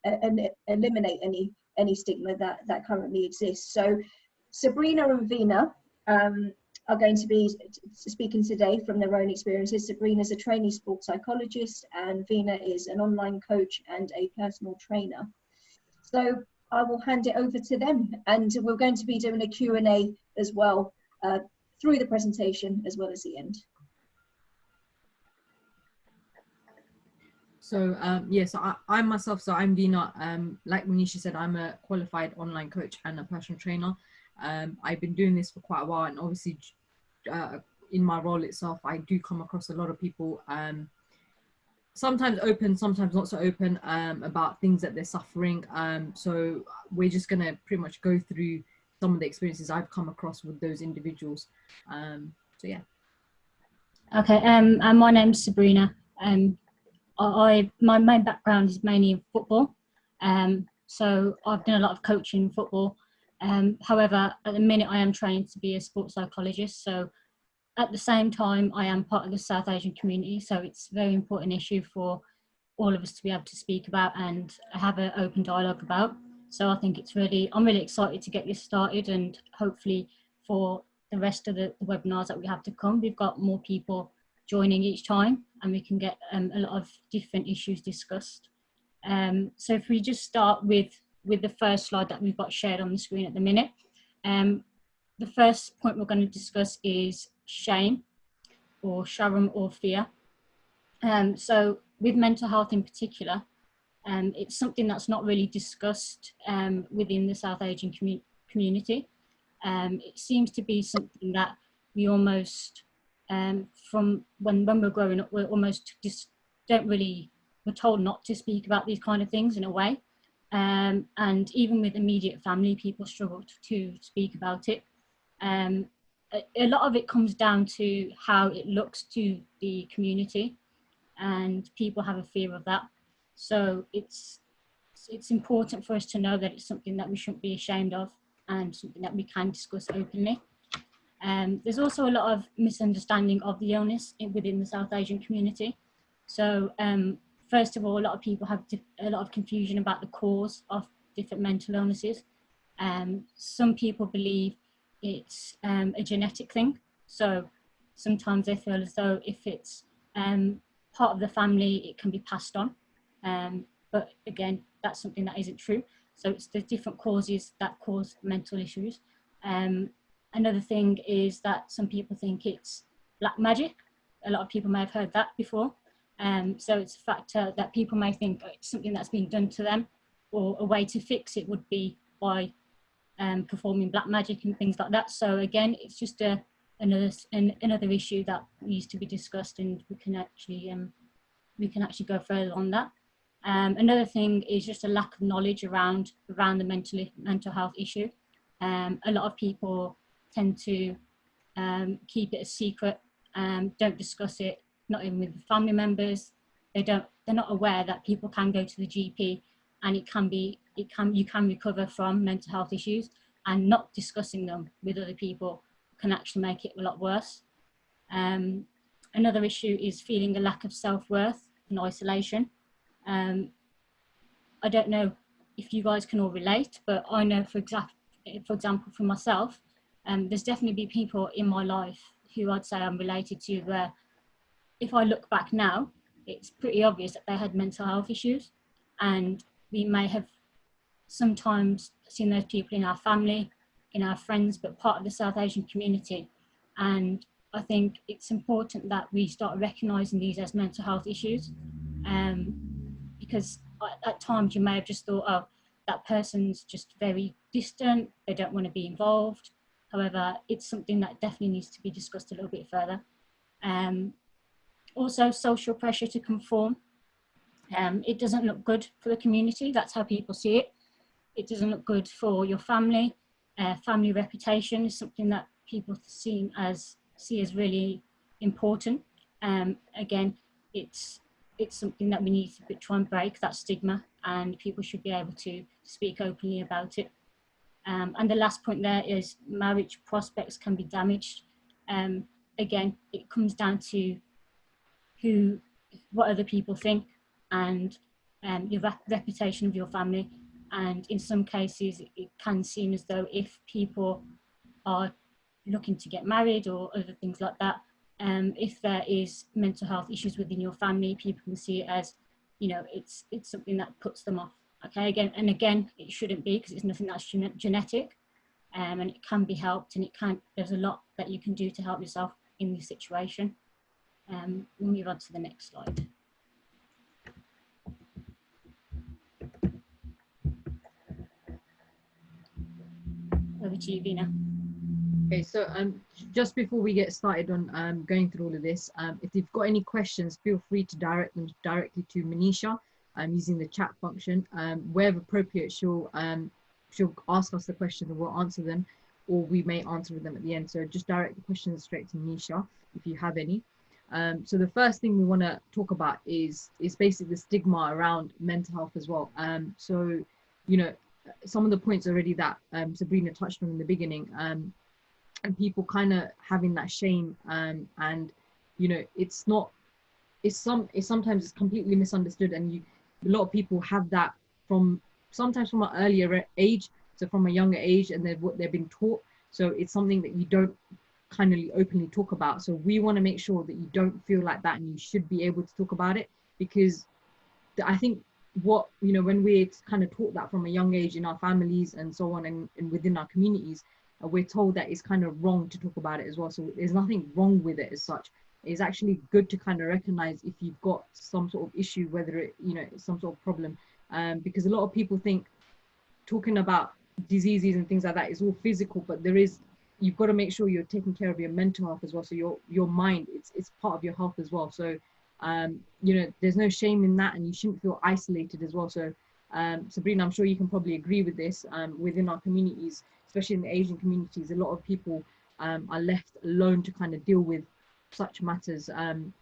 and eliminate any stigma that currently exists. So Sabrina and Vina are going to be speaking today from their own experiences. Sabrina is a trainee sports psychologist, and Vina is an online coach and a personal trainer. So I will hand it over to them, and we're going to be doing a Q&A as well through the presentation as well as the end. So yes, I myself, so I'm Vina. Like Manisha said, I'm a qualified online coach and a personal trainer. I've been doing this for quite a while, and obviously in my role itself, I do come across a lot of people, sometimes open, sometimes not so open, about things that they're suffering. So we're just gonna pretty much go through some of the experiences I've come across with those individuals. So yeah. Okay, and my name's Sabrina. My main background is mainly in football. So I've done a lot of coaching in football. However, at the minute I am trained to be a sports psychologist. So at the same time, I am part of the South Asian community. So it's a very important issue for all of us to be able to speak about and have an open dialogue about. So I think I'm really excited to get this started, and hopefully for the rest of the webinars that we have to come, we've got more people joining each time, and we can get a lot of different issues discussed. So if we just start with the first slide that we've got shared on the screen at the minute. The first point we're going to discuss is shame, or sharam, or fear. So with mental health in particular, it's something that's not really discussed within the South Asian community. It seems to be something that we almost, from when we're growing up, we're almost just we're told not to speak about these kind of things in a way. And even with immediate family, people struggle to speak about it. A lot of it comes down to how it looks to the community, and people have a fear of that. So it's important for us to know that it's something that we shouldn't be ashamed of, and something that we can discuss openly. There's also a lot of misunderstanding of the illness within the South Asian community. So first of all, a lot of people have a lot of confusion about the cause of different mental illnesses. Some people believe it's a genetic thing. So sometimes they feel as though if it's part of the family, it can be passed on. But again, that's something that isn't true. So it's the different causes that cause mental issues. Another thing is that some people think it's black magic. A lot of people may have heard that before. So it's a factor that people may think it's something that's been done to them, or a way to fix it would be by performing black magic and things like that. So again, it's just another issue that needs to be discussed, and we can actually go further on that. Another thing is just a lack of knowledge around the mental health issue. A lot of people tend to keep it a secret, don't discuss it, not even with family members. They're not aware that people can go to the GP, and you can recover from mental health issues, and not discussing them with other people can actually make it a lot worse. Another issue is feeling a lack of self-worth and isolation. I don't know if you guys can all relate, but I know, for example, for myself, there's definitely people in my life who I'd say I'm related to, where if I look back now, it's pretty obvious that they had mental health issues, and we may have sometimes seen those people in our family, in our friends, but part of the South Asian community. And I think it's important that we start recognising these as mental health issues, because at times you may have just thought, oh, that person's just very distant, they don't want to be involved. However, it's something that definitely needs to be discussed a little bit further. Also, social pressure to conform. It doesn't look good for the community. That's how people see it. It doesn't look good for your family. Family reputation is something that people see as really important. Again, it's something that we need to try and break, that stigma, and people should be able to speak openly about it. And the last point there is marriage prospects can be damaged. Again, it comes down to what other people think, and your reputation of your family. And in some cases, it can seem as though if people are looking to get married or other things like that, if there is mental health issues within your family, people can see it as, you know, it's something that puts them off. Okay, again, it shouldn't be, because it's nothing that's genetic, and it can be helped, and there's a lot that you can do to help yourself in this situation. We'll move on to the next slide. Over to you, Vina. Okay, so just before we get started on going through all of this, if you've got any questions, feel free to direct them directly to Manisha using the chat function. Wherever appropriate, she'll ask us the question and we'll answer them, or we may answer them at the end. So just direct the questions straight to Manisha if you have any. So the first thing we want to talk about is basically the stigma around mental health as well. So, you know, some of the points already that Sabrina touched on in the beginning, and people kind of having that shame, and you know, sometimes it's completely misunderstood, and a lot of people have that sometimes from an earlier age, so from a younger age, and what they've been taught. So it's something that you don't kind of openly talk about. So we want to make sure that you don't feel like that, and you should be able to talk about it, because I think when we're kind of taught that from a young age in our families and so on, and within our communities, we're told that it's kind of wrong to talk about it as well. So there's nothing wrong with it as such. It's actually good to kind of recognize if you've got some sort of issue, whether it, you know, some sort of problem, because a lot of people think talking about diseases and things like that is all physical, but you've got to make sure you're taking care of your mental health as well. So your mind, it's part of your health as well. So you know, there's no shame in that, and you shouldn't feel isolated as well. So Sabrina, I'm sure you can probably agree with this. Within our communities, especially in the Asian communities, a lot of people are left alone to kind of deal with such matters, and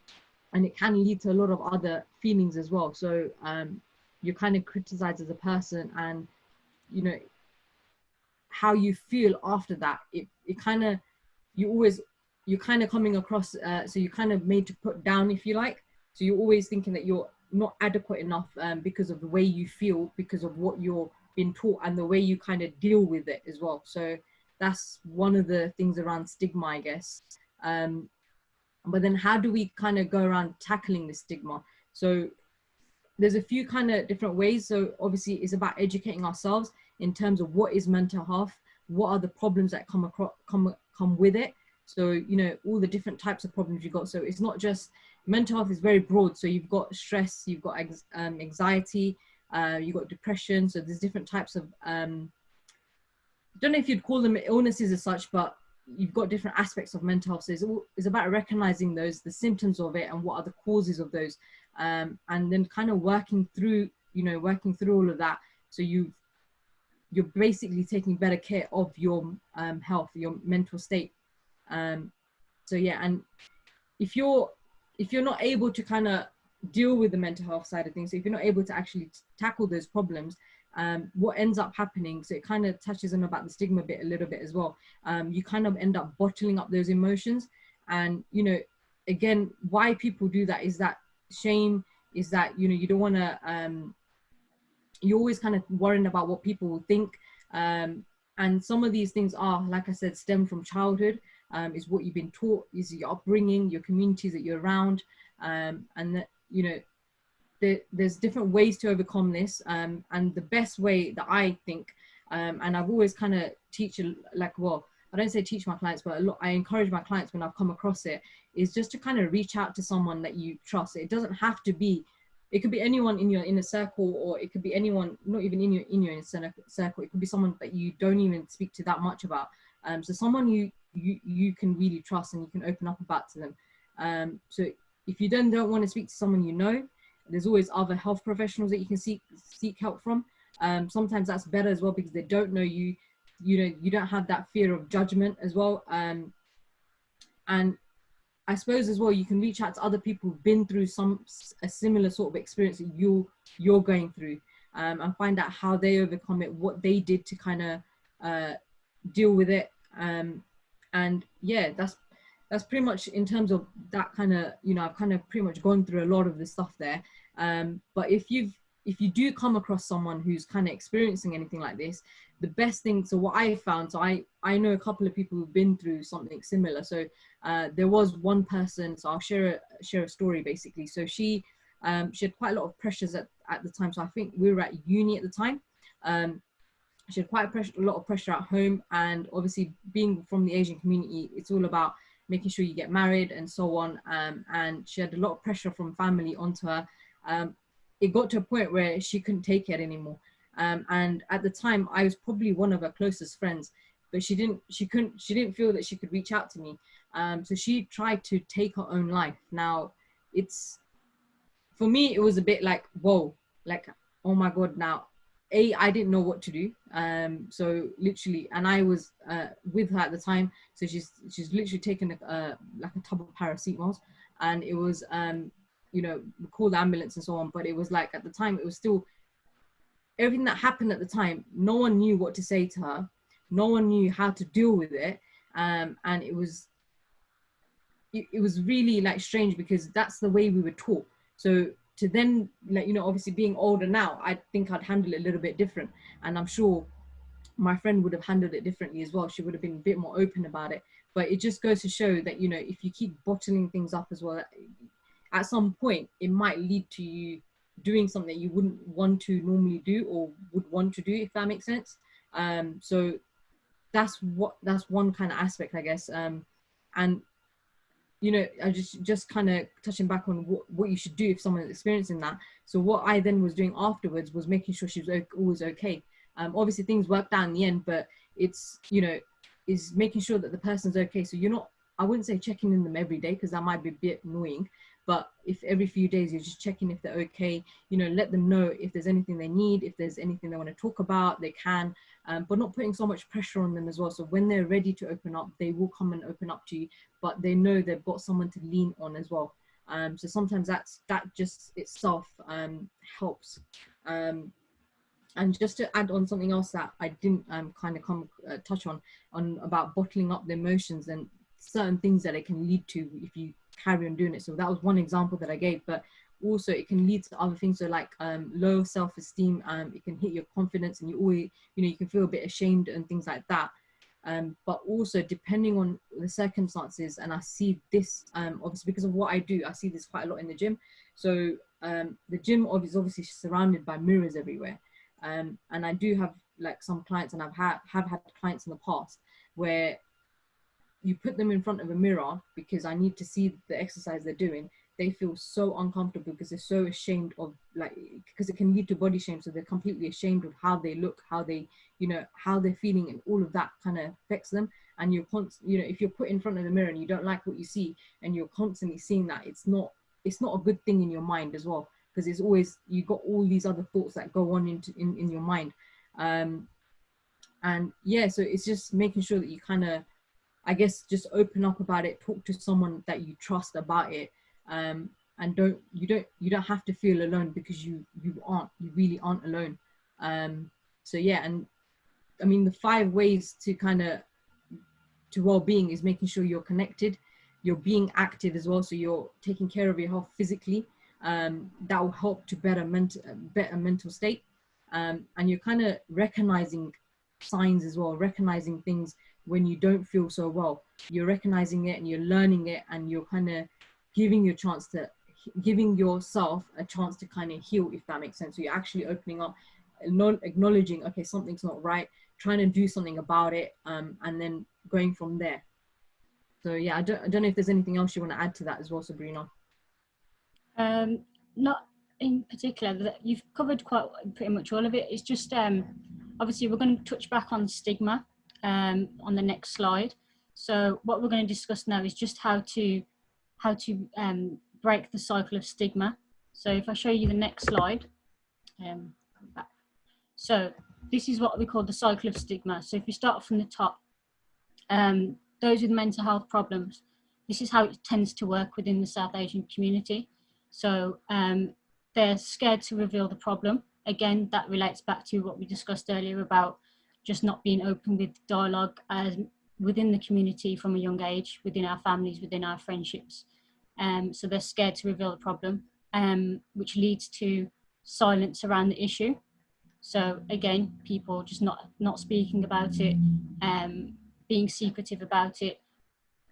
it can lead to a lot of other feelings as well. So you're kind of criticized as a person, and you know how you feel after that, it kind of, you're kind of coming across, so you're kind of made to put down, if you like. So you're always thinking that you're not adequate enough, because of the way you feel, because of what you're been taught, and the way you kind of deal with it as well. So that's one of the things around stigma, I guess. But then how do we kind of go around tackling the stigma? So there's a few kind of different ways. So obviously it's about educating ourselves in terms of what is mental health, what are the problems that come with it. So, you know, all the different types of problems you got. So it's not just, mental health is very broad. So you've got stress, you've got anxiety, you've got depression. So there's different types of, I don't know if you'd call them illnesses as such, but you've got different aspects of mental health. So it's about recognizing those, the symptoms of it, and what are the causes of those, and then kind of working through all of that. So you're basically taking better care of your health, your mental state. So yeah, and if you're not able to kind of deal with the mental health side of things, so if you're not able to actually tackle those problems, what ends up happening, so it kind of touches on about the stigma bit a little bit as well, you kind of end up bottling up those emotions. And you know, again, why people do that is that shame, is that, you know, you don't want to, you're always kind of worrying about what people will think, and some of these things are, like I said, stem from childhood, is what you've been taught, is your upbringing, your communities that you're around, and that, you know, there's different ways to overcome this, and the best way that I think, and I've always kind of I don't say teach my clients, but I encourage my clients when I've come across it, is just to kind of reach out to someone that you trust. It doesn't have to be, it could be anyone in your inner circle, or it could be anyone not even in your inner circle. It could be someone that you don't even speak to that much about. So someone you can really trust, and you can open up about to them. So if you don't want to speak to someone, you know, there's always other health professionals that you can seek help from. Sometimes that's better as well, because they don't know you, you know, you don't have that fear of judgment as well. And I suppose as well, you can reach out to other people who've been through a similar sort of experience that you're going through, and find out how they overcome it, what they did to kind of deal with it. And yeah, that's pretty much in terms of that kind of, you know, I've kind of pretty much gone through a lot of the stuff there. But if you've if you do come across someone who's kind of experiencing anything like this, the best thing, so what I found, so I know a couple of people who've been through something similar. So there was one person, so I'll share a story basically. So she had quite a lot of pressures at the time. So I think we were at uni at the time. She had quite a lot of pressure at home, and obviously being from the Asian community, it's all about making sure you get married and so on. And she had a lot of pressure from family onto her. It got to a point where she couldn't take it anymore. And at the time, I was probably one of her closest friends, but she didn't feel that she could reach out to me. So she tried to take her own life. Now, for me, it was a bit like, whoa, like, oh my God, now, I didn't know what to do. So literally, and I was with her at the time. So she's literally taken like a tub of paracetamols, and it was, we called the ambulance and so on. But it was like, at the time, it was still, everything that happened at the time, no one knew what to say to her. No one knew how to deal with it. And it was really like strange, because that's the way we were taught. So to then, like, obviously being older now, I think I'd handle it a little bit different. And I'm sure my friend would have handled it differently as well. She would have been a bit more open about it. But it just goes to show that, if you keep bottling things up as well, at some point it might lead to you doing something you wouldn't want to normally do, or would want to do, if that makes sense. So that's one kind of aspect, I guess. And I just kind of touching back on what you should do if someone is experiencing that. So what I then was doing afterwards was making sure she was always okay. Obviously things worked out in the end, but it's, is making sure that the person's okay. So I wouldn't say checking in them every day, because that might be a bit annoying. But if every few days you're just checking if they're okay, let them know if there's anything they need, if there's anything they want to talk about, they can, but not putting so much pressure on them as well. So when they're ready to open up, they will come and open up to you, but they know they've got someone to lean on as well. So sometimes that just itself helps. And just to add on something else that I didn't kind of touch on about bottling up the emotions and certain things that it can lead to if you carry on doing it. So that was one example that I gave, but also it can lead to other things. So like low self-esteem, it can hit your confidence, and you always, you can feel a bit ashamed and things like that. But also depending on the circumstances, and I see this obviously because of what I do, I see this quite a lot in the gym. So the gym is obviously surrounded by mirrors everywhere. And I do have like some clients, and have had clients in the past where you put them in front of a mirror because I need to see the exercise they're doing. They feel so uncomfortable because they're so ashamed of, like, because it can lead to body shame. So they're completely ashamed of how they look, how they, how they're feeling, and all of that kind of affects them. And you're if you're put in front of the mirror and you don't like what you see, and you're constantly seeing that, it's not a good thing in your mind as well, because it's always, you got all these other thoughts that go on in your mind. And yeah, so it's just making sure that you kind of, I guess, just open up about it, talk to someone that you trust about it, and you don't have to feel alone, because you really aren't alone. So yeah, and I mean, the 5 ways to kind of to well-being is making sure you're connected, you're being active as well, so you're taking care of your health physically. That will help to better mental state, and you're kind of recognizing signs as well, recognizing things when you don't feel so well. You're recognizing it and you're learning it, and you're kind of giving yourself a chance to kind of heal, if that makes sense. So you're actually opening up, acknowledging, okay, something's not right, trying to do something about it, and then going from there. So yeah, I don't know if there's anything else you want to add to that as well, Sabrina. Not in particular. You've covered pretty much all of it. It's just obviously we're going to touch back on stigma on the next slide. So what we're going to discuss now is just how to break the cycle of stigma. So if I show you the next slide, come back. So this is what we call the cycle of stigma. So if we start from the top, those with mental health problems, this is how it tends to work within the South Asian community. So they're scared to reveal the problem. Again, that relates back to what we discussed earlier about just not being open with dialogue within the community from a young age, within our families, within our friendships. So they're scared to reveal the problem, which leads to silence around the issue. So again, people just not speaking about it, being secretive about it,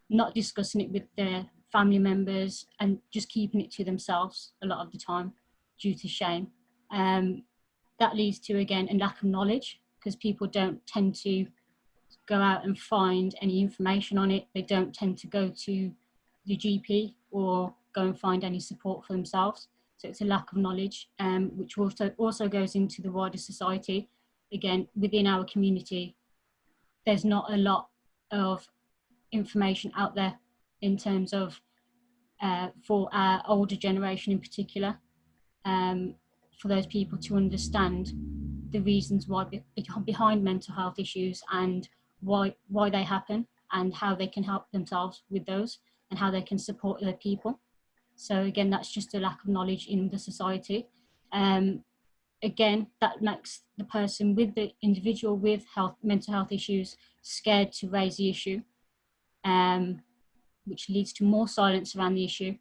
not discussing it with their family members, and just keeping it to themselves a lot of the time due to shame. That leads to, again, a lack of knowledge, because people don't tend to go out and find any information on it. They don't tend to go to the GP or go and find any support for themselves. So it's a lack of knowledge, which also goes into the wider society. Again, within our community, there's not a lot of information out there in terms of for our older generation in particular, for those people to understand the reasons why behind mental health issues, and why they happen, and how they can help themselves with those, and how they can support other people. So again, that's just a lack of knowledge in the society. Again, that makes the person, with the individual with mental health issues, scared to raise the issue, which leads to more silence around the issue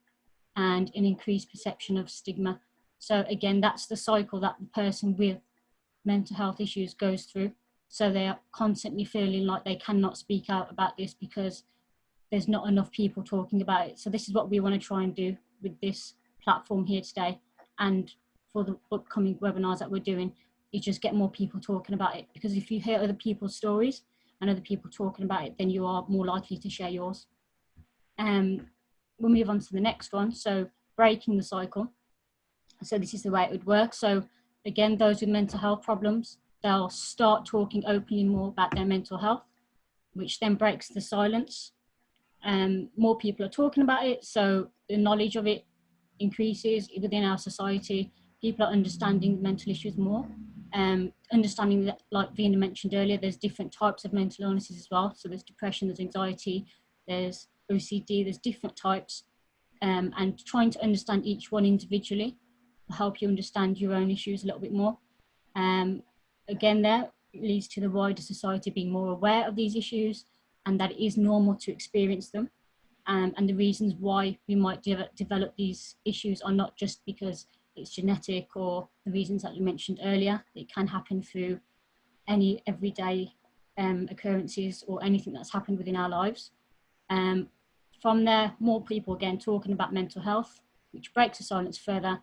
and an increased perception of stigma. So again, that's the cycle that the person with mental health issues goes through. So they are constantly feeling like they cannot speak out about this because there's not enough people talking about it. So this is what we want to try and do with this platform here today, and for the upcoming webinars that we're doing, is just get more people talking about it. Because if you hear other people's stories and other people talking about it, then you are more likely to share yours. We'll move on to the next one. So breaking the cycle. So this is the way it would work. So again, those with mental health problems, they'll start talking openly more about their mental health, which then breaks the silence. More people are talking about it, so the knowledge of it increases within our society. People are understanding mental issues more. Understanding that, like Vina mentioned earlier, there's different types of mental illnesses as well. So there's depression, there's anxiety, there's OCD, there's different types. And trying to understand each one individually will help you understand your own issues a little bit more. Again, that leads to the wider society being more aware of these issues, and that it is normal to experience them. And the reasons why we might develop these issues are not just because it's genetic, or the reasons that you mentioned earlier. It can happen through any everyday occurrences or anything that's happened within our lives. From there, more people again talking about mental health, which breaks the silence further,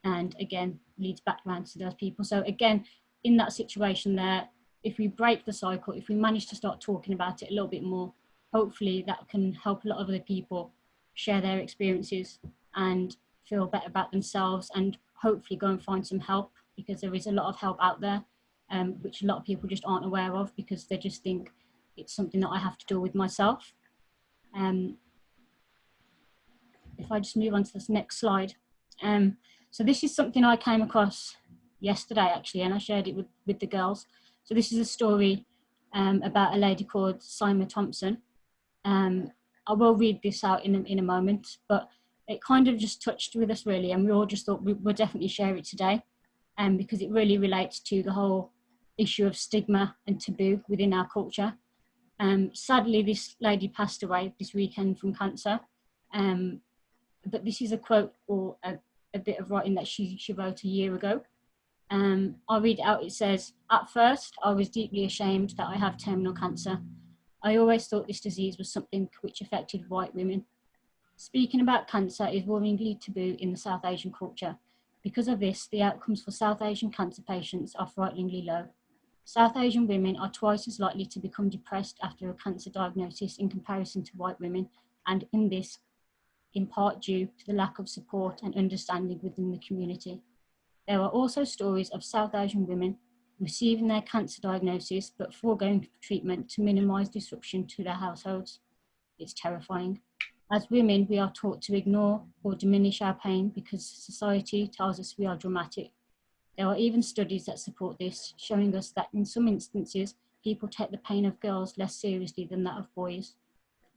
and again leads back around to those people. So again, in that situation there, if we break the cycle, if we manage to start talking about it a little bit more, hopefully that can help a lot of other people share their experiences and feel better about themselves, and hopefully go and find some help, because there is a lot of help out there, which a lot of people just aren't aware of, because they just think it's something that I have to deal with myself. If I just move on to this next slide. So this is something I came across yesterday actually, and I shared it with the girls. So this is a story about a lady called Simon Thompson. I will read this out in a moment, but it kind of just touched with us really, and we all just thought we'll definitely share it today, because it really relates to the whole issue of stigma and taboo within our culture. Sadly, this lady passed away this weekend from cancer, but this is a quote, or a bit of writing that she wrote a year ago. I'll read it out. It says, "At first, I was deeply ashamed that I have terminal cancer. I always thought this disease was something which affected white women. Speaking about cancer is worryingly taboo in the South Asian culture. Because of this, the outcomes for South Asian cancer patients are frighteningly low. South Asian women are twice as likely to become depressed after a cancer diagnosis in comparison to white women, and in this, in part due to the lack of support and understanding within the community. There are also stories of South Asian women receiving their cancer diagnosis but foregoing treatment to minimise disruption to their households. It's terrifying. As women, we are taught to ignore or diminish our pain because society tells us we are dramatic. There are even studies that support this, showing us that in some instances, people take the pain of girls less seriously than that of boys.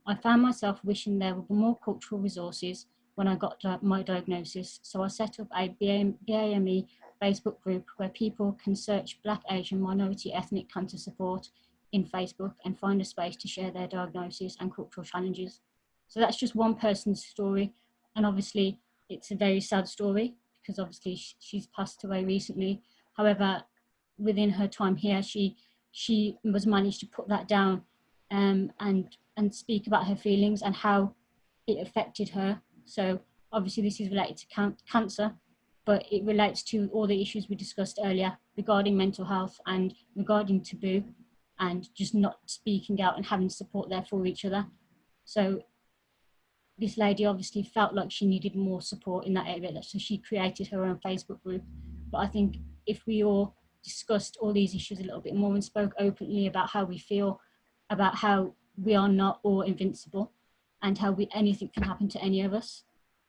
I found myself wishing there were more cultural resources when I got my diagnosis, so I set up a BAME Facebook group where people can search Black, Asian, minority, ethnic cancer support in Facebook and find a space to share their diagnosis and cultural challenges. So that's just one person's story, and obviously it's a very sad story because obviously she's passed away recently. However, within her time here, she was managed to put that down, and speak about her feelings and how it affected her. So obviously this is related to cancer, but it relates to all the issues we discussed earlier regarding mental health and regarding taboo and just not speaking out and having support there for each other. So this lady obviously felt like she needed more support in that area, so she created her own Facebook group. But I think if we all discussed all these issues a little bit more and spoke openly about how we feel, about how we are not all invincible, and how anything can happen to any of us,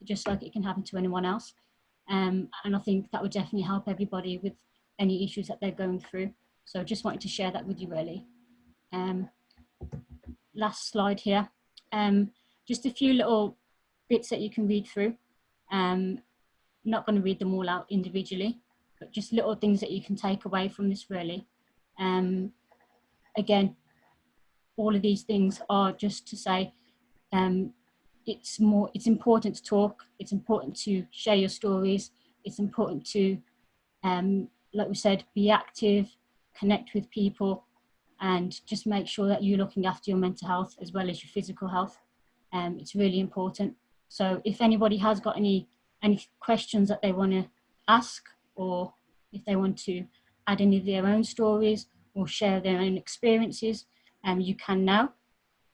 just like it can happen to anyone else. And I think that would definitely help everybody with any issues that they're going through. So just wanted to share that with you, really. Last slide here. Just a few little bits that you can read through. Not going to read them all out individually, but just little things that you can take away from this, really. Again, all of these things are just to say, it's important to talk, it's important to share your stories, it's important to, like we said, be active, connect with people, and just make sure that you're looking after your mental health as well as your physical health. It's really important. So if anybody has got any questions that they want to ask, or if they want to add any of their own stories or share their own experiences, you can now,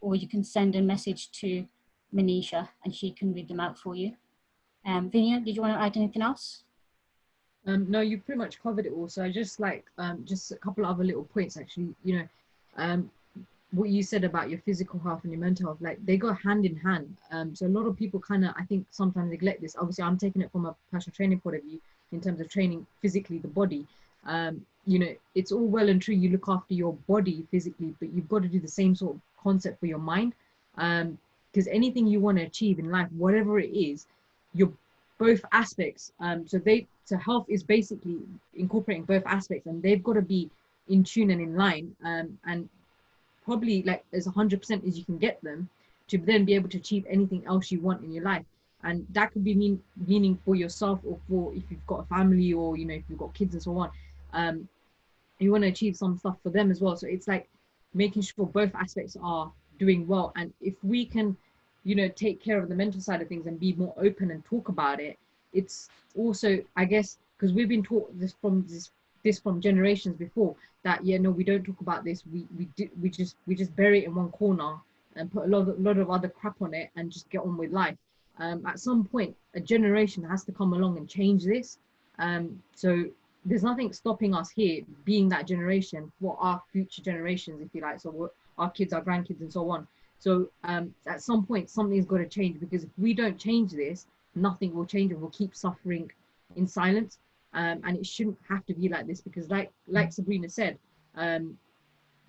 or you can send a message to Manisha and she can read them out for you. Vinia, did you want to add anything else? No, you pretty much covered it all. So I just like just a couple of other little points actually. You know, what you said about your physical health and your mental health, like they go hand in hand. So a lot of people kind of, I think, sometimes neglect this. Obviously, I'm taking it from a personal training point of view in terms of training physically the body. You know, it's all well and true you look after your body physically, but you've got to do the same sort of concept for your mind. Because anything you want to achieve in life, whatever it is, you're both aspects. So health is basically incorporating both aspects, and they've got to be in tune and in line, and probably like as 100% as you can get them to then be able to achieve anything else you want in your life. And that could be meaning for yourself, or for if you've got a family, or you know, if you've got kids and so on. You want to achieve some stuff for them as well. So it's like making sure both aspects are doing well. And if we can, you know, take care of the mental side of things and be more open and talk about it, it's also, I guess, because we've been taught this from generations before, that yeah, no, we don't talk about this, we just bury it in one corner and put a lot of other crap on it and just get on with life. At some point a generation has to come along and change this. So there's nothing stopping us here being that generation for our future generations, if you like, so our kids, our grandkids and so on. So at some point something's got to change, because if we don't change this, nothing will change, and we'll keep suffering in silence. And it shouldn't have to be like this, because like Sabrina said,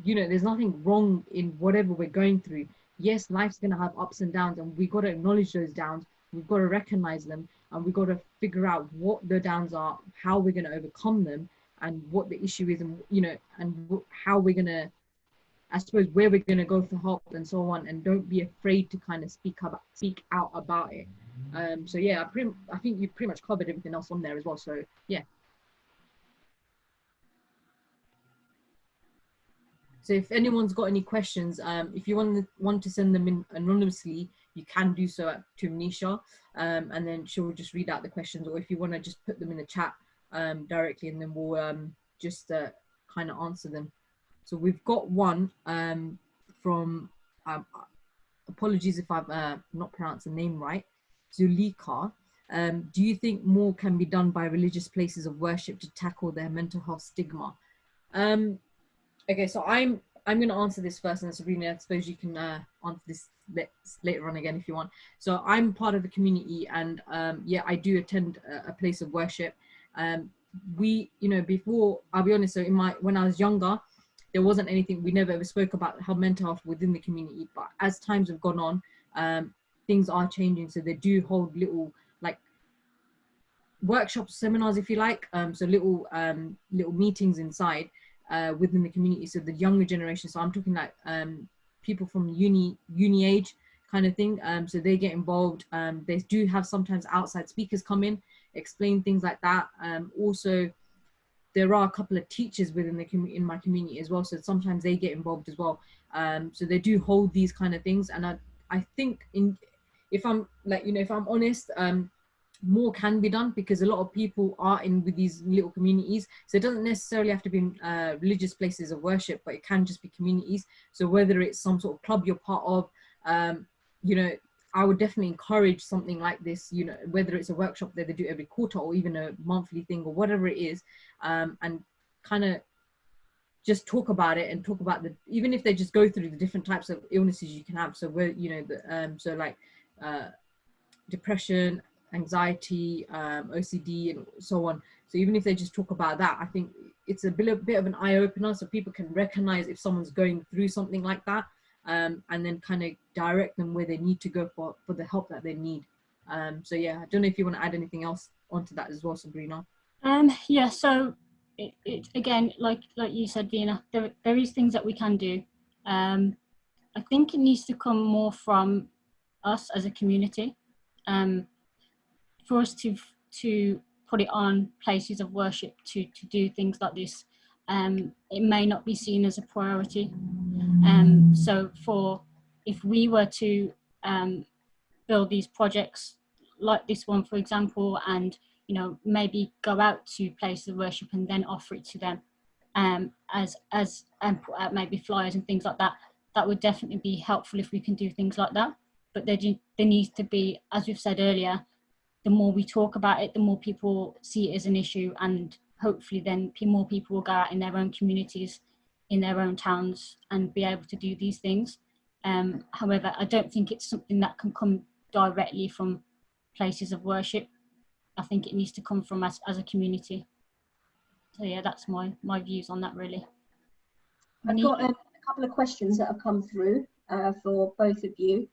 you know, there's nothing wrong in whatever we're going through. Yes, life's going to have ups and downs, and we got to acknowledge those downs, we've got to recognize them, and we've got to figure out what the downs are, how we're going to overcome them, and what the issue is, and you know, and how we're going to, I suppose, where we're going to go for help and so on. And don't be afraid to kind of speak out about it. So yeah, I think you pretty much covered everything else on there as well. So yeah. So if anyone's got any questions, if you want to send them in anonymously, you can do so to Manisha, and then she'll just read out the questions. Or if you want to just put them in the chat directly, and then we'll just kind of answer them. So we've got one from, apologies if I've not pronounced the name right, Zulika. Do you think more can be done by religious places of worship to tackle their mental health stigma? Okay, so I'm going to answer this first, and Sabrina, I suppose you can answer this later on again if you want. So I'm part of a community, and yeah, I do attend a place of worship. We, you know, before, I'll be honest, so when I was younger, there wasn't anything, we never ever spoke about how mental health within the community. But as times have gone on, things are changing. So they do hold little like workshops, seminars, if you like. So little meetings inside within the community. So the younger generation, so I'm talking like people from uni age kind of thing. So they get involved. They do have sometimes outside speakers come in. explain things like that. Also, there are a couple of teachers within the in my community as well, so sometimes they get involved as well. So they do hold these kind of things, and I think if I'm like, if I'm honest, more can be done, because a lot of people are in with these little communities, so it doesn't necessarily have to be religious places of worship, but it can just be communities. So whether it's some sort of club you're part of, you know, I would definitely encourage something like this, whether it's a workshop that they do every quarter or even a monthly thing or whatever it is, and kind of just talk about it, and talk about even if they just go through the different types of illnesses you can have. So where, so like depression, anxiety, OCD, and so on. So even if they just talk about that, I think it's a bit of an eye opener, so people can recognize if someone's going through something like that, and then kind of direct them where they need to go for the help that they need. So yeah, I don't know if you want to add anything else onto that as well, Sabrina. Yeah, so it again, like you said, Vina, there is things that we can do. I think it needs to come more from us as a community, for us to put it on places of worship to do things like this. It may not be seen as a priority. So if we were to build these projects like this one, for example, and maybe go out to places of worship and then offer it to them, as and put out maybe flyers and things like that, that would definitely be helpful if we can do things like that. But there needs to be, as we've said earlier, the more we talk about it, the more people see it as an issue, and hopefully then more people will go out in their own communities, in their own towns, and be able to do these things. However, I don't think it's something that can come directly from places of worship. I think it needs to come from us as a community. So yeah, that's my views on that, really. I've got a couple of questions that have come through for both of you.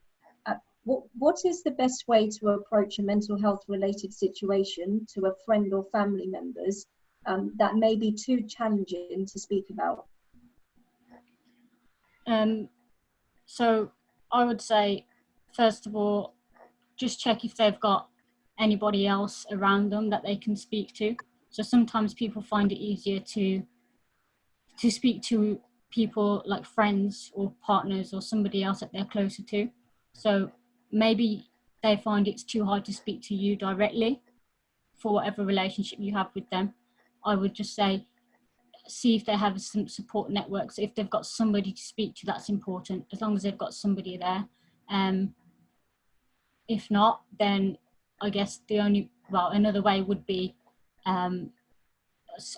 What is the best way to approach a mental health related situation to a friend or family members that may be too challenging to speak about? So I would say, first of all, just check if they've got anybody else around them that they can speak to. So sometimes people find it easier to speak to people like friends or partners or somebody else that they're closer to. So maybe they find it's too hard to speak to you directly for whatever relationship you have with them. I would just say, see if they have some support networks. If they've got somebody to speak to, that's important, as long as they've got somebody there. If not, then I guess another way would be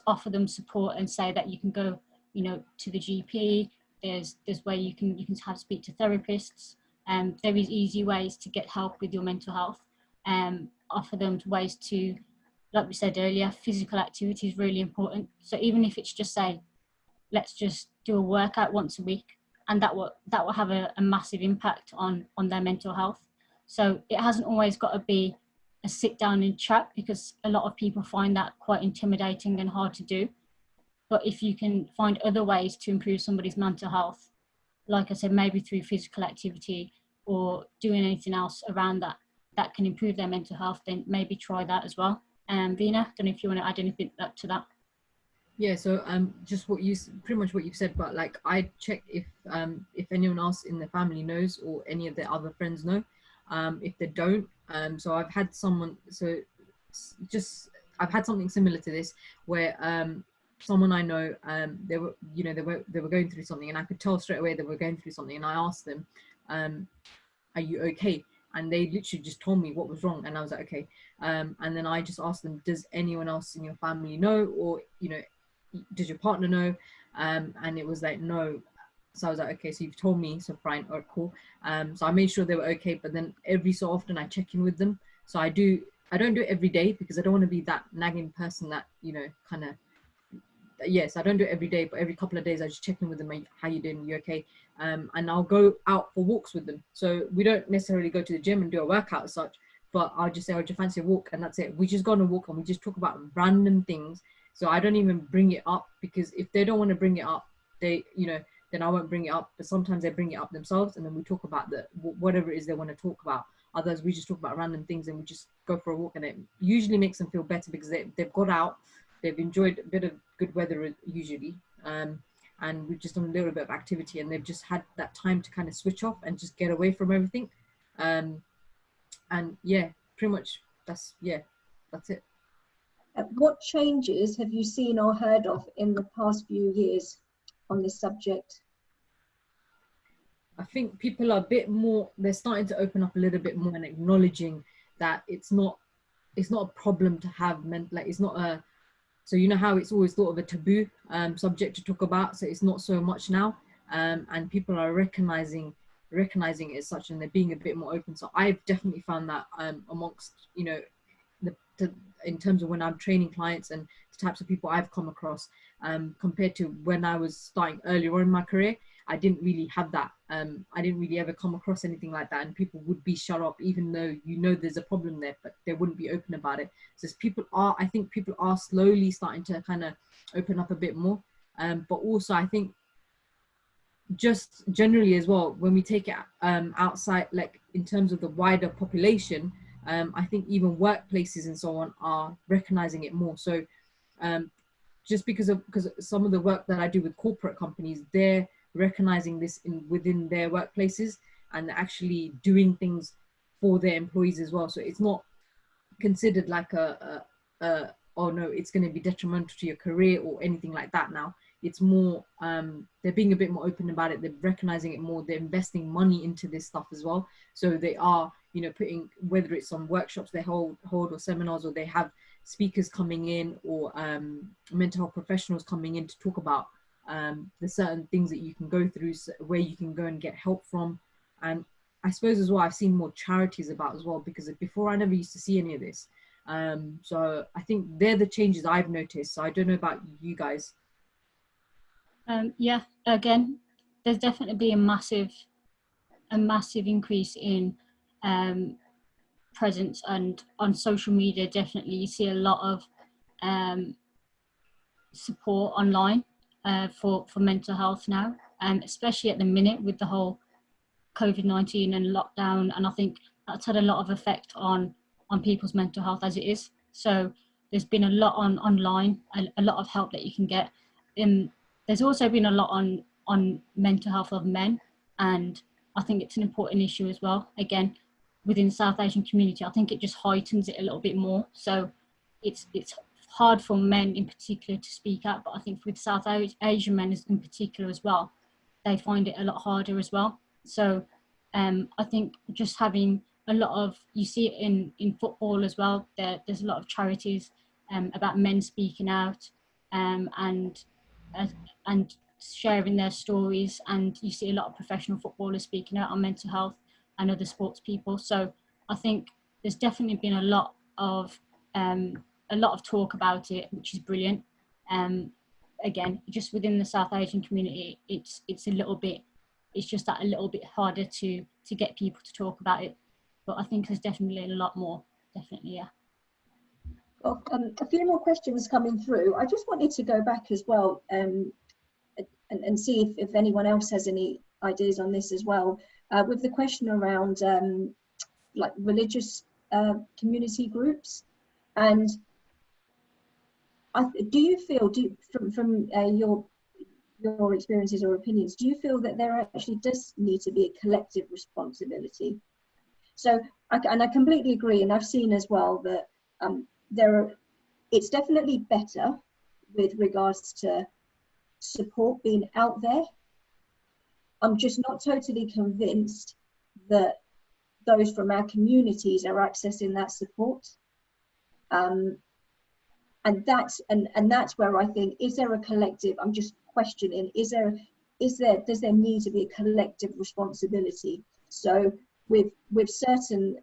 offer them support and say that you can go, to the GP. There's where you can speak to therapists. There is easy ways to get help with your mental health. Offer them ways to, like we said earlier, physical activity is really important. So even if it's just say, let's just do a workout once a week, and that will have a massive impact on their mental health. So it hasn't always got to be a sit down and chat, because a lot of people find that quite intimidating and hard to do. But if you can find other ways to improve somebody's mental health, like I said, maybe through physical activity or doing anything else around that can improve their mental health, then maybe try that as well. Vina, I don't know if you want to add anything to that. Yeah, so just pretty much what you've said, but like I check if anyone else in the family knows or any of their other friends know. If they don't, so I've had something similar to this where someone I know, they were going through something, and I could tell straight away they were going through something, and I asked them, are you okay? And they literally just told me what was wrong, and I was like, okay. And then I just asked them, does anyone else in your family know, or does your partner know? And it was like, no. So I was like, okay, so you've told me, so fine, or cool. So I made sure they were okay, but then every so often I check in with them. So I don't do it every day, because I don't want to be that nagging person that, kind of, yes, I don't do it every day, but every couple of days I just check in with them. How you doing? You okay? And I'll go out for walks with them. So we don't necessarily go to the gym and do a workout as such, but I'll just say, oh, do you fancy a walk? And that's it. We just go on a walk and we just talk about random things. So I don't even bring it up, because if they don't want to bring it up, then I won't bring it up. But sometimes they bring it up themselves, and then we talk about whatever it is they want to talk about. others we just talk about random things and we just go for a walk, and it usually makes them feel better because they've got out, they've enjoyed a bit of good weather usually, and we've just done a little bit of activity, and they've just had that time to kind of switch off and just get away from everything. And yeah, pretty much that's it. What changes have you seen or heard of in the past few years on this subject? I think people are a bit more, they're starting to open up a little bit more and acknowledging that it's not a problem to have like it's not a, so you know how it's always thought of a taboo subject to talk about, so it's not so much now, and people are recognizing it as such, and they're being a bit more open. So I've definitely found that amongst, you know, in terms of when I'm training clients and the types of people I've come across, compared to when I was starting earlier on in my career, I didn't really have that. I didn't really ever come across anything like that, and people would be shut up, even though you know there's a problem there, but they wouldn't be open about it. So I think people are slowly starting to kind of open up a bit more. But also I think just generally as well, when we take it outside, like in terms of the wider population, I think even workplaces and so on are recognizing it more. So just because some of the work that I do with corporate companies, they're recognizing this within their workplaces and actually doing things for their employees as well. So it's not considered like oh no, it's going to be detrimental to your career or anything like that now. It's more, they're being a bit more open about it. They're recognizing it more. They're investing money into this stuff as well. So they are, you know, putting, whether it's on workshops they hold or seminars, or they have speakers coming in, or mental health professionals coming in to talk about the certain things that you can go through, where you can go and get help from. And I suppose as well, I've seen more charities about as well, because before I never used to see any of this. So I think they're the changes I've noticed. So I don't know about you guys. Yeah, again, there's definitely been a massive increase in presence, and on social media, definitely you see a lot of support online for mental health now, especially at the minute with the whole COVID-19 and lockdown, and I think that's had a lot of effect on people's mental health as it is. So there's been a lot online, a lot of help that you can get. There's also been a lot on mental health of men, and I think it's an important issue as well. Again, within the South Asian community, I think it just heightens it a little bit more. So it's hard for men in particular to speak out, but I think with South Asian men in particular as well, they find it a lot harder as well. So I think just having a lot of, you see it in football as well, there's a lot of charities about men speaking out and sharing their stories, and you see a lot of professional footballers speaking out on mental health and other sports people. So I think there's definitely been a lot of talk about it, which is brilliant. Again, just within the South Asian community, it's a little bit, it's just that a little bit harder to get people to talk about it. But I think there's definitely a lot more, definitely, yeah. Well, a few more questions coming through. I just wanted to go back as well and see if anyone else has any ideas on this as well. With the question around like religious community groups, and do you feel, from your experiences or opinions, do you feel that there actually does need to be a collective responsibility? So, and I completely agree, and I've seen as well that it's definitely better with regards to support being out there. I'm just not totally convinced that those from our communities are accessing that support. And that's where I think, is there a collective, I'm just questioning, does there need to be a collective responsibility? So with certain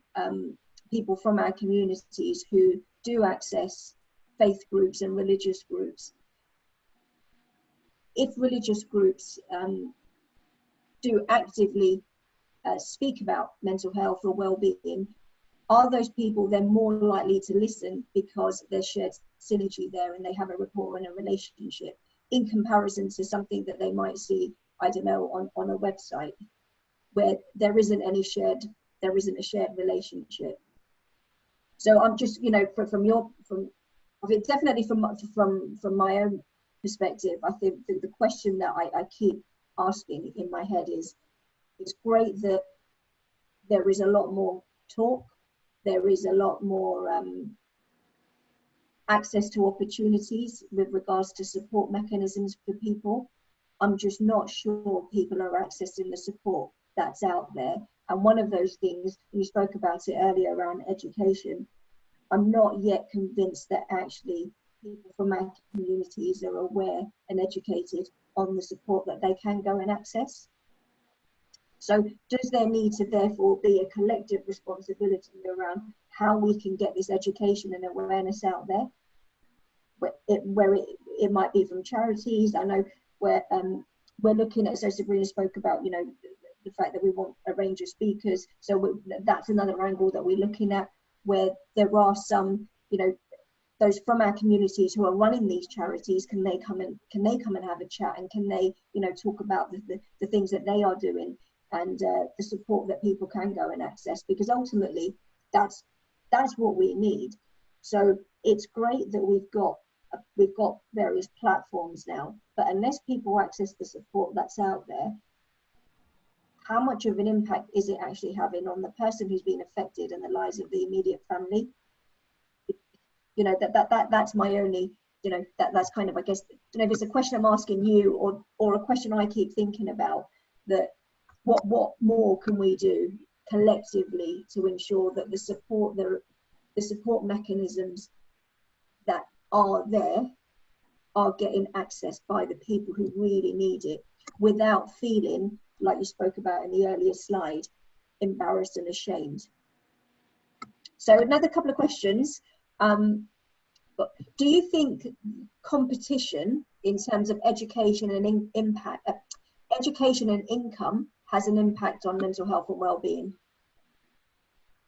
people from our communities who do access faith groups and religious groups, if religious groups do actively speak about mental health or well-being, are those people then more likely to listen because there's shared synergy there and they have a rapport and a relationship, in comparison to something that they might see, I don't know, on a website where there isn't any shared there isn't a shared relationship. So I'm just, you know, I think definitely from my own perspective, I think the question that I keep asking in my head is, it's great that there is a lot more talk, there is a lot more access to opportunities with regards to support mechanisms for people. I'm just not sure people are accessing the support that's out there. And one of those things, you spoke about it earlier around education, I'm not yet convinced that actually people from our communities are aware and educated on the support that they can go and access. So does there need to therefore be a collective responsibility around how we can get this education and awareness out there? Where it might be from charities. I know where we're looking at, so Sabrina spoke about, you know, the fact that we want a range of speakers. So that's another angle that we're looking at, where there are some, you know, those from our communities who are running these charities, can they come and have a chat, and can they, you know, talk about the things that they are doing, and the support that people can go and access, because ultimately that's what we need. So it's great that we've got various platforms now, but unless people access the support that's out there, how much of an impact is it actually having on the person who's been affected and the lives of the immediate family? You know, that's my only, you know, that's kind of, I guess, I don't know if it's a question I'm asking you, or a question I keep thinking about, that what more can we do collectively to ensure that the support mechanisms that are there are getting accessed by the people who really need it, without feeling, like you spoke about in the earlier slide, embarrassed and ashamed. So another couple of questions. But do you think competition in terms of education and education and income has an impact on mental health and well-being?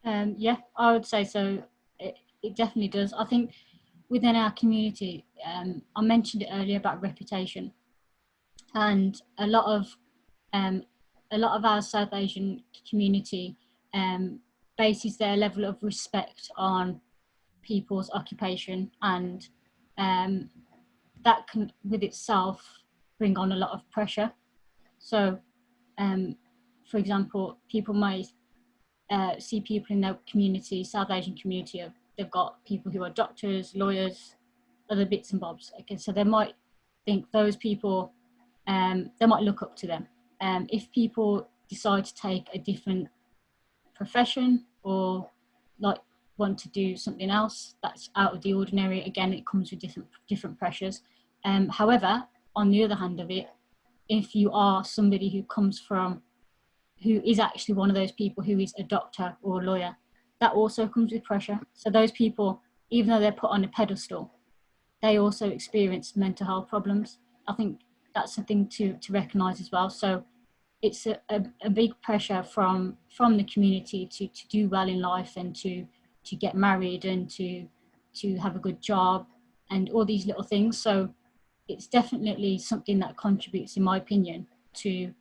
Yeah, I would say so. It definitely does. I think within our community, I mentioned it earlier about reputation, and a lot of our South Asian community bases their level of respect on people's occupation, and that can with itself bring on a lot of pressure. So for example, people might see people in their community, South Asian community, they've got people who are doctors, lawyers, other bits and bobs. Okay, so they might think those people, they might look up to them. If people decide to take a different profession, or like want to do something else that's out of the ordinary, again, it comes with different pressures. However, on the other hand of it, if you are somebody who is actually one of those people who is a doctor or a lawyer, that also comes with pressure. So those people, even though they're put on a pedestal, they also experience mental health problems. I think that's a thing to recognise as well. So it's a big pressure from the community to do well in life, and to get married, and to have a good job, and all these little things. So it's definitely something that contributes, in my opinion, to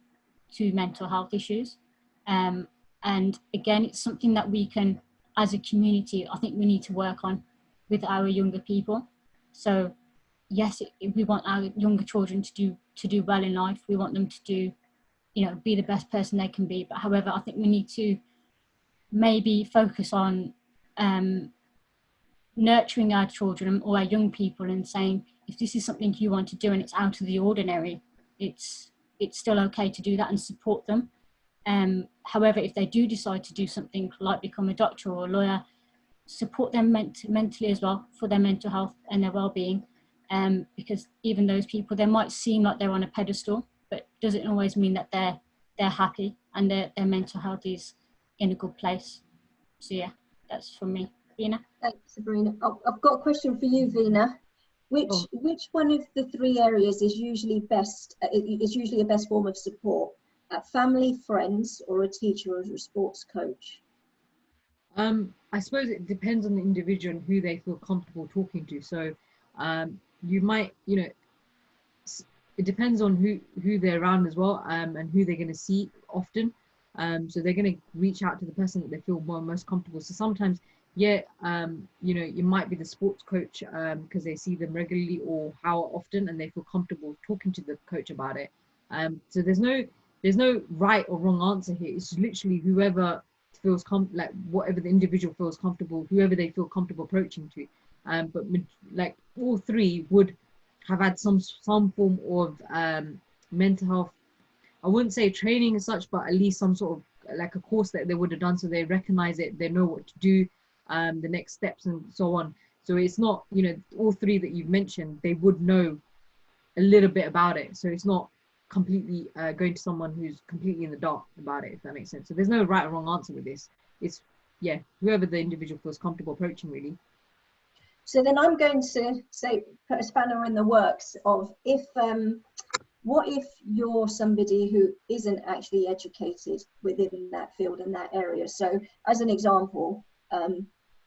mental health issues. And again, it's something that we can, as a community, I think we need to work on with our younger people. So yes, we want our younger children to do well in life. We want them to do, you know, be the best person they can be. But however, I think we need to maybe focus on nurturing our children or our young people, and saying, if this is something you want to do and it's out of the ordinary, it's still okay to do that, and support them. However, if they do decide to do something like become a doctor or a lawyer, support them mentally as well, for their mental health and their well-being. Because even those people, they might seem like they're on a pedestal, but doesn't always mean that they're happy and their mental health is in a good place. So yeah, that's from me. Veena? Thanks, Sabrina. I've got a question for you, Veena. Which one of the three areas is usually a best form of support? Family, friends, or a teacher or a sports coach? I suppose it depends on the individual and who they feel comfortable talking to. So you might, you know, it depends on who they're around as well, and who they're going to see often. So they're going to reach out to the person that they feel most comfortable. So sometimes, yeah, you know, you might be the sports coach because they see them regularly or how often, and they feel comfortable talking to the coach about it. So there's no right or wrong answer here. It's literally whoever feels like whatever the individual feels comfortable, whoever they feel comfortable approaching to. But like all three would have had some form of mental health. I wouldn't say training as such, but at least some sort of like a course that they would have done, so they recognize it, they know what to do, the next steps and so on. So it's not, you know, all three that you've mentioned, they would know a little bit about it. So it's not completely going to someone who's completely in the dark about it, if that makes sense. So there's no right or wrong answer with this. It's, yeah, whoever the individual feels comfortable approaching, really. So then I'm going to say, put a spanner in the works of if, what if you're somebody who isn't actually educated within that field and that area? So as an example,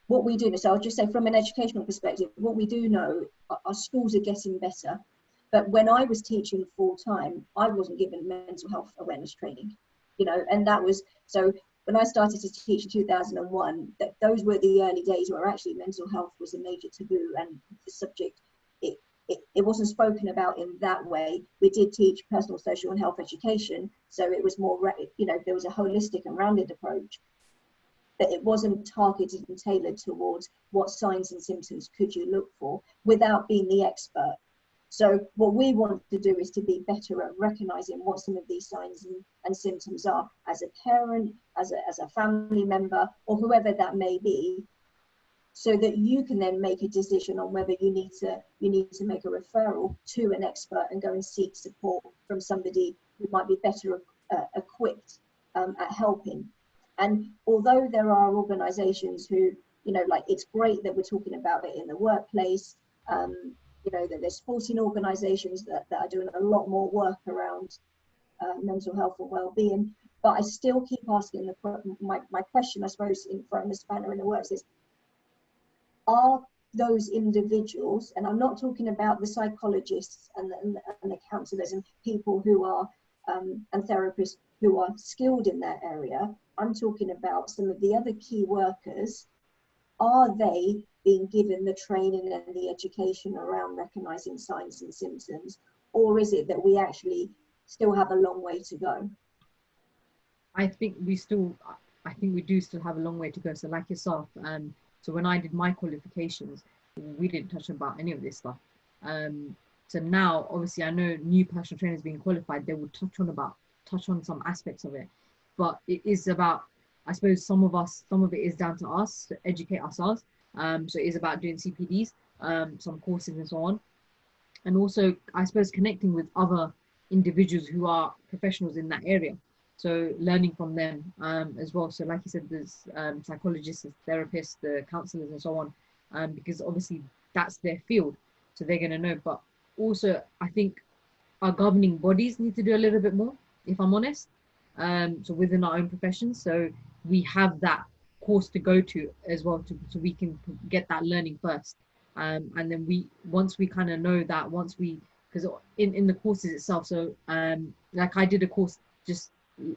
what we do, so I'll just say from an educational perspective, what we do know, our schools are getting better. But when I was teaching full time, I wasn't given mental health awareness training, you know, and that was, so when I started to teach in 2001, those were the early days where actually mental health was a major taboo, and the subject, it wasn't spoken about in that way. We did teach personal, social and health education. So it was more, you know, there was a holistic and rounded approach, but it wasn't targeted and tailored towards what signs and symptoms could you look for without being the expert. So what we want to do is to be better at recognizing what some of these signs and symptoms are as a parent, as a family member, or whoever that may be, so that you can then make a decision on whether you need to make a referral to an expert and go and seek support from somebody who might be better equipped at helping. And although there are organizations who, you know, like, it's great that we're talking about it in the workplace, you know, that there's sporting organizations that are doing a lot more work around mental health and well-being, but I still keep asking my question, I suppose, in front of the spanner in the works is, are those individuals, and I'm not talking about the psychologists and the counselors and people who are and therapists who are skilled in that area, I'm talking about some of the other key workers, are they being given the training and the education around recognizing signs and symptoms, or is it that we actually still have a long way to go? I think we do still have a long way to go. So like yourself, so when I did my qualifications, we didn't touch about any of this stuff. So now, obviously, I know new personal trainers being qualified, they will touch on some aspects of it, but it is about, I suppose, some of it is down to us to educate ourselves. So it is about doing CPDs, some courses and so on, and also, I suppose, connecting with other individuals who are professionals in that area. So learning from them as well. So like you said, there's psychologists, therapists, the counselors and so on, because obviously that's their field. So they're going to know. But also, I think our governing bodies need to do a little bit more, if I'm honest. So within our own professions. So we have that course to go to as well, so we can get that learning first. And then once we kind of know that, because in the courses itself, so like I did a course just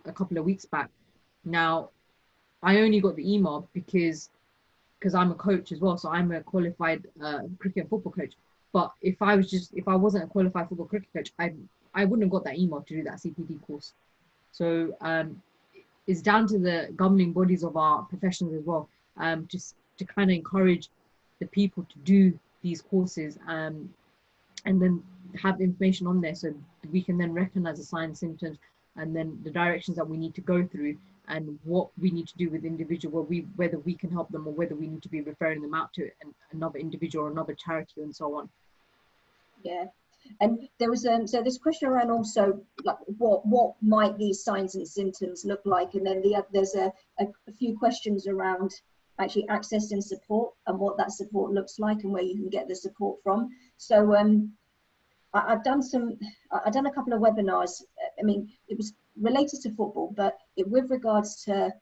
a couple of weeks back. Now, I only got the email because I'm a coach as well, so I'm a qualified cricket and football coach. But if I wasn't a qualified football cricket coach, I wouldn't have got that email to do that CPD course. So it's down to the governing bodies of our professions as well, just to kind of encourage the people to do these courses, and then have information on there so we can then recognize the signs, symptoms, and then the directions that we need to go through, and what we need to do with individual, whether we can help them or whether we need to be referring them out to another individual or another charity and so on. Yeah, and there was so this question around also, like, what might these signs and symptoms look like, and then there's a few questions around actually accessing support and what that support looks like and where you can get the support from. So I've done a couple of webinars. I mean, it was related to football, but with regards to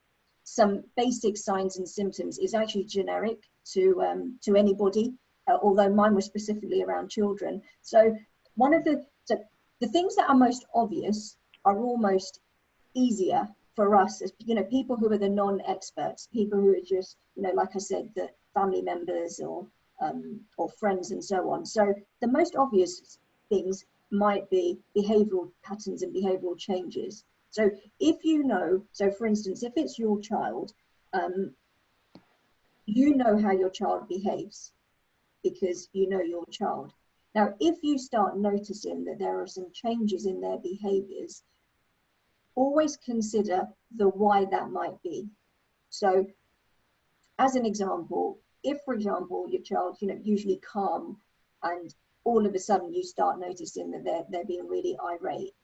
some basic signs and symptoms, is actually generic to anybody, although mine was specifically around children. So the things that are most obvious are almost easier for us, as you know, people who are the non-experts, people who are just, you know, like I said, the family members or friends and so on. So the most obvious things might be behavioral patterns and behavioral changes. So if you know, so for instance, if it's your child, you know how your child behaves because you know your child. Now, if you start noticing that there are some changes in their behaviors, always consider the why that might be. So as an example, if, for example, your child, you know, usually calm, and all of a sudden you start noticing that they're being really irate,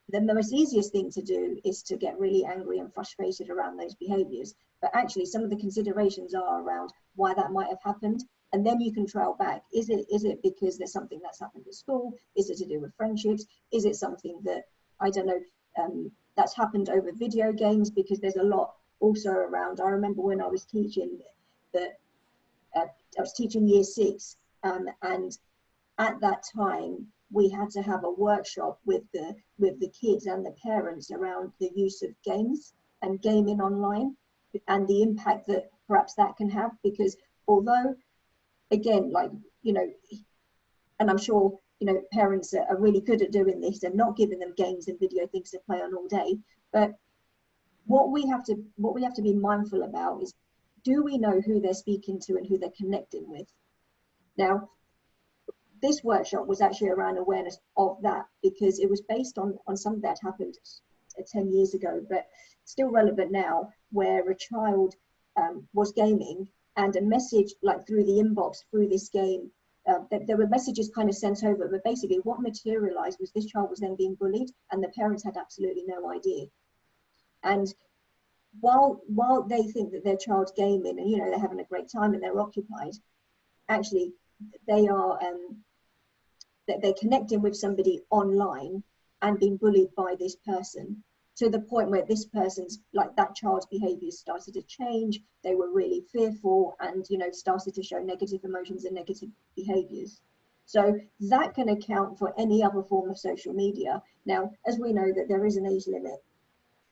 then the most easiest thing to do is to get really angry and frustrated around those behaviors. But actually, some of the considerations are around why that might have happened. And then you can trail back. Is it because there's something that's happened at school? Is it to do with friendships? Is it something that, I don't know, that's happened over video games? Because there's a lot also around. I remember when I was teaching that I was teaching year 6, and at that time we had to have a workshop with the kids and the parents around the use of games and gaming online and the impact that perhaps that can have. Because although, again, like, you know, and I'm sure, you know, parents are really good at doing this and not giving them games and video things to play on all day, but what we have to be mindful about is, do we know who they're speaking to and who they're connecting with? Now, this workshop was actually around awareness of that, because it was based on something that happened 10 years ago, but still relevant now, where a child was gaming and a message, like through the inbox, through this game, there were messages kind of sent over, but basically what materialized was this child was then being bullied and the parents had absolutely no idea. And while they think that their child's gaming and, you know, they're having a great time and they're occupied, actually they are they're connecting with somebody online and being bullied by this person, to the point where this person's, like, that child's behaviors started to change. They were really fearful and, you know, started to show negative emotions and negative behaviors. So that can account for any other form of social media. Now, as we know that there is an age limit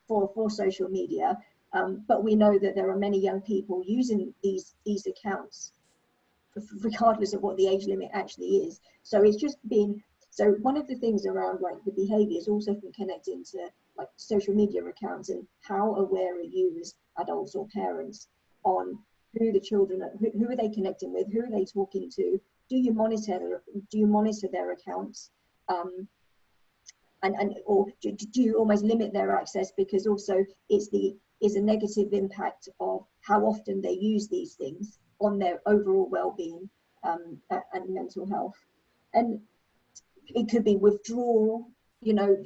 for social media, but we know that there are many young people using these accounts regardless of what the age limit actually is. So it's just been, so one of the things around, like, the behaviors also can connect into, like, social media accounts, and how aware are you as adults or parents on who the children are, who are they connecting with, who are they talking to? Do you monitor their accounts? Or do you almost limit their access, because also is a negative impact of how often they use these things on their overall well-being and mental health. And it could be withdrawal, you know,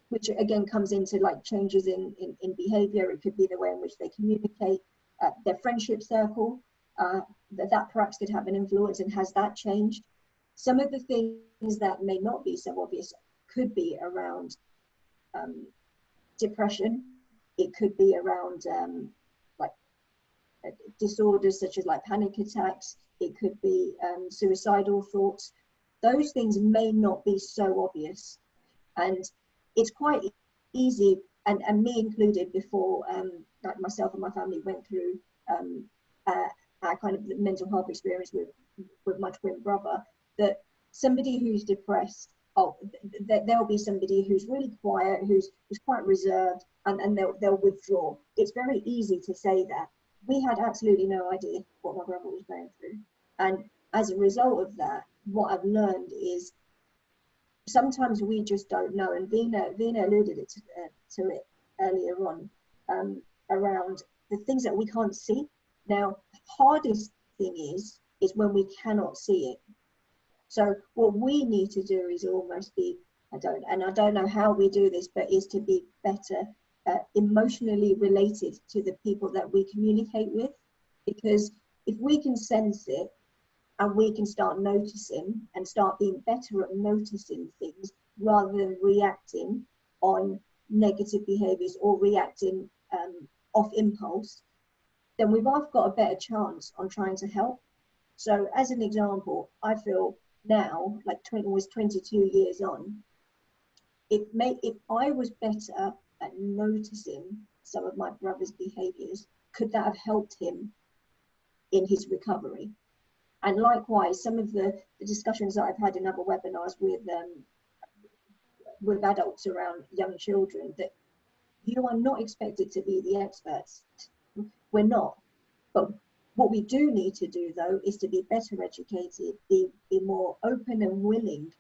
which again comes into, like, changes in behavior. It could be the way in which they communicate, their friendship circle, that perhaps could have an influence, and has that changed? Some of the things that may not be so obvious could be around depression. It could be around like disorders such as, like, panic attacks. It could be suicidal thoughts. Those things may not be so obvious, and it's quite easy, and me included, before like myself and my family went through our kind of mental health experience with my twin brother, that somebody who's depressed, there'll be somebody who's really quiet, who's quite reserved, and they'll withdraw. It's very easy to say that. We had absolutely no idea what my brother was going through, and as a result of that, what I've learned is sometimes we just don't know. And Vina alluded to it earlier on, around the things that we can't see. Now, the hardest thing is when we cannot see it. So what we need to do is almost be, I don't know how we do this, but is to be better emotionally related to the people that we communicate with. Because if we can sense it, and we can start noticing and start being better at noticing things rather than reacting on negative behaviors or reacting off impulse, then we've both got a better chance on trying to help. So as an example, I feel now, like 22 years on, if I was better at noticing some of my brother's behaviors, could that have helped him in his recovery? And likewise, some of the discussions that I've had in other webinars with adults around young children, that you are not expected to be the experts. We're not. But what we do need to do, though, is to be better educated, be more open and willing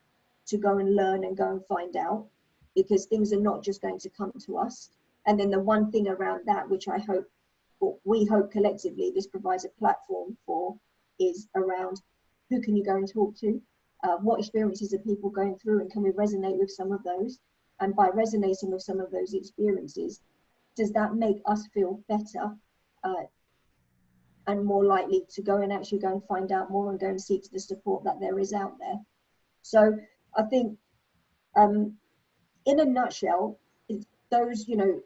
to go and learn and go and find out, because things are not just going to come to us. And then the one thing around that, which I hope, or we hope collectively, this provides a platform for, is around who can you go and talk to? What experiences are people going through, and can we resonate with some of those? And by resonating with some of those experiences, does that make us feel better and more likely to go and actually go and find out more and go and seek the support that there is out there? So I think in a nutshell, it's those, you know,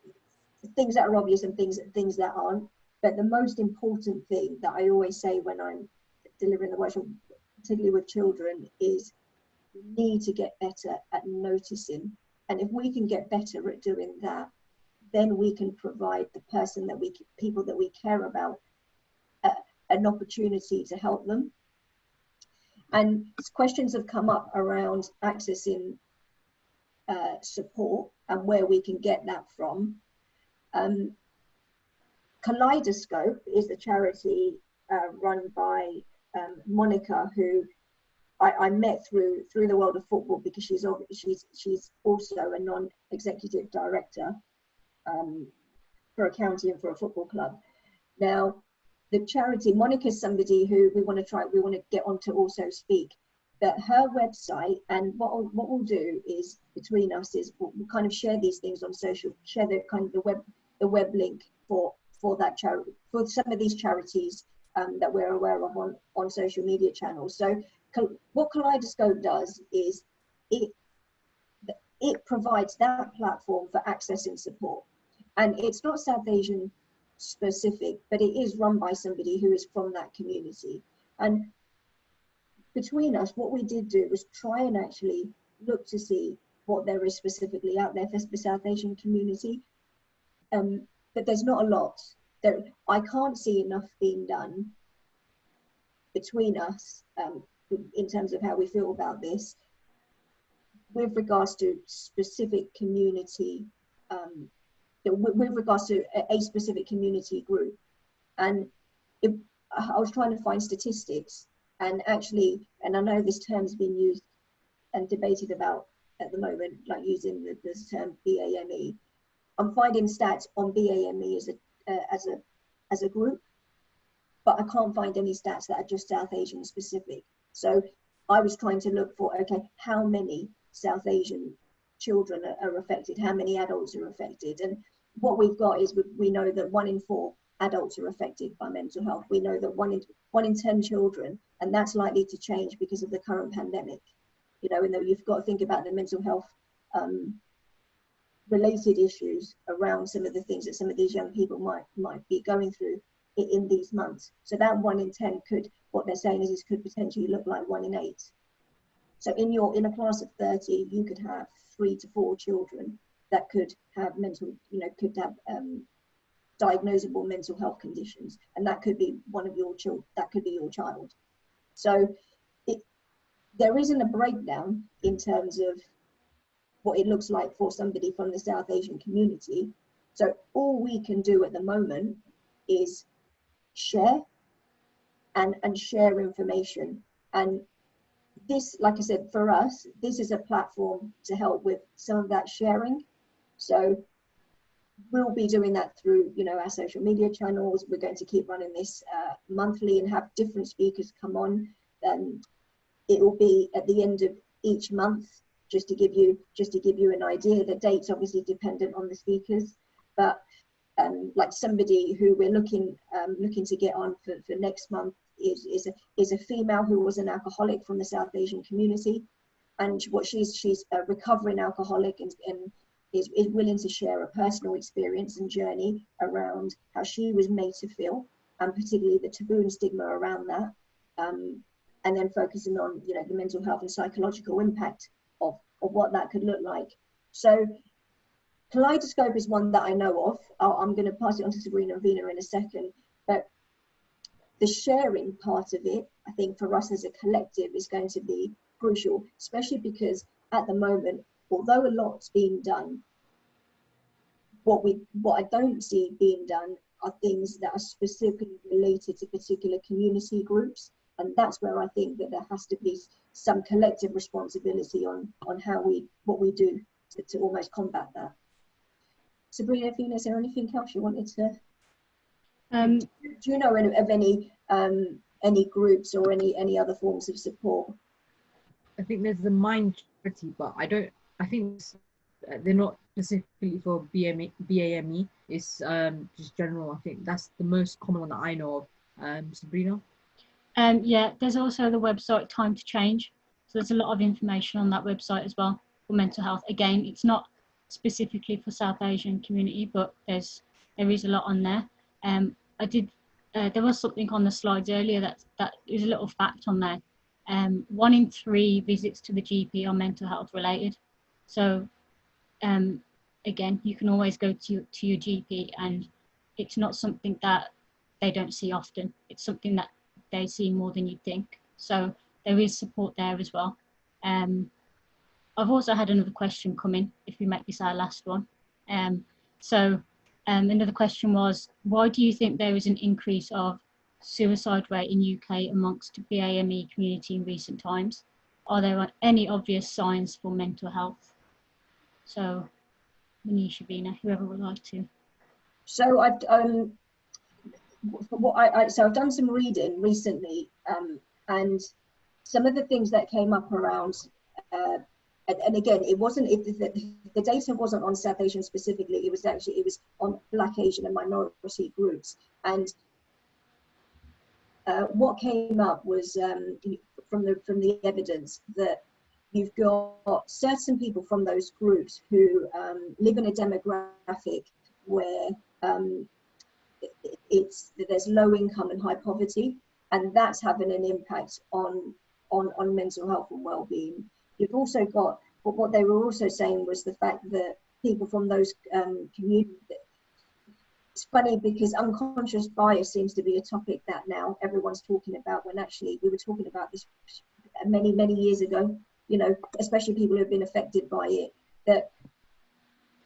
things that are obvious and things that aren't. But the most important thing that I always say when I'm delivering the workshop, particularly with children, is we need to get better at noticing. And if we can get better at doing that, then we can provide the person that people that we care about an opportunity to help them. And questions have come up around accessing support and where we can get that from. Kaleidoscope is the charity run by Monica, who I met through the world of football, because she's also a non-executive director for a county and for a football club. Now, the charity, Monica's somebody who we want to get on to also speak. But her website, and what we'll do is, between us, is we'll kind of share these things on social, share the kind of the web link for that charity, for some of these charities that we're aware of on social media channels. So what Kaleidoscope does is it provides that platform for accessing support. And it's not South Asian specific, but it is run by somebody who is from that community. And between us, what we did do was try and actually look to see what there is specifically out there for the South Asian community. But there's not a lot. I can't see enough being done between us in terms of how we feel about this, with regards to specific community, with regards to a specific community group. And I was trying to find statistics, and actually, and I know this term's been used and debated about at the moment, like using this term BAME. I'm finding stats on BAME as a group, but I can't find any stats that are just South Asian specific. So I was trying to look for, okay, how many South Asian children are affected, how many adults are affected. And what we've got is we know that 1 in 4 adults are affected by mental health. We know that 1 in 10 children, and that's likely to change because of the current pandemic. You know, and you've got to think about the mental health related issues around some of the things that some of these young people might be going through in these months. So that 1 in 10 could, what they're saying is could potentially look like 1 in 8. So in a class of 30, you could have 3 to 4 children that could have could have diagnosable mental health conditions, and that could be one of your children, that could be your child. So there isn't a breakdown in terms of what it looks like for somebody from the South Asian community. So all we can do at the moment is share and share information. And this, like I said, for us, this is a platform to help with some of that sharing. So we'll be doing that through, our social media channels. We're going to keep running this monthly and have different speakers come on. It will be at the end of each month, just to give you an idea. The date's obviously dependent on the speakers, but like somebody who we're looking to get on for next month is a female who was an alcoholic from the South Asian community, and she's a recovering alcoholic and is willing to share a personal experience and journey around how she was made to feel, and particularly the taboo and stigma around that, and then focusing on the mental health and psychological impact of what that could look like. So Kaleidoscope is one that I know of. I'm going to pass it on to Sabrina and Vina in a second, but the sharing part of it, I think for us as a collective is going to be crucial, especially because at the moment, although a lot's being done, what I don't see being done are things that are specifically related to particular community groups. And that's where I think that there has to be some collective responsibility on what we do to almost combat that. Sabrina, Vina, is there anything else you wanted to? Do you know of any groups or any other forms of support? I think there's the Mind charity, but I think they're not specifically for BAME. It's just general. I think that's the most common one that I know of. Sabrina? Yeah, there's also the website Time to Change. So there's a lot of information on that website as well for mental health. Again, it's not specifically for South Asian community, but there is a lot on there. There was something on the slides earlier that is a little fact on there. 1 in 3 visits to the GP are mental health related. So again, you can always go to your GP, and it's not something that they don't see often. It's something that they see more than you think. So there is support there as well. I've also had another question come in, if we make this our last one. Another question was, why do you think there is an increase of suicide rate in UK amongst BAME community in recent times? Are there any obvious signs for mental health? So, Manisha, Vina, whoever would like to. So I've I've done some reading recently, and some of the things that came up around, and again, it wasn't the data wasn't on South Asian specifically. It was on Black, Asian, and minority groups. And what came up was from the evidence that you've got certain people from those groups who live in a demographic where there's low income and high poverty, and that's having an impact on mental health and well-being. You've also got what they were also saying was the fact that people from those communities. It's funny because unconscious bias seems to be a topic that now everyone's talking about, when actually we were talking about this many years ago. You know, especially people who have been affected by it, that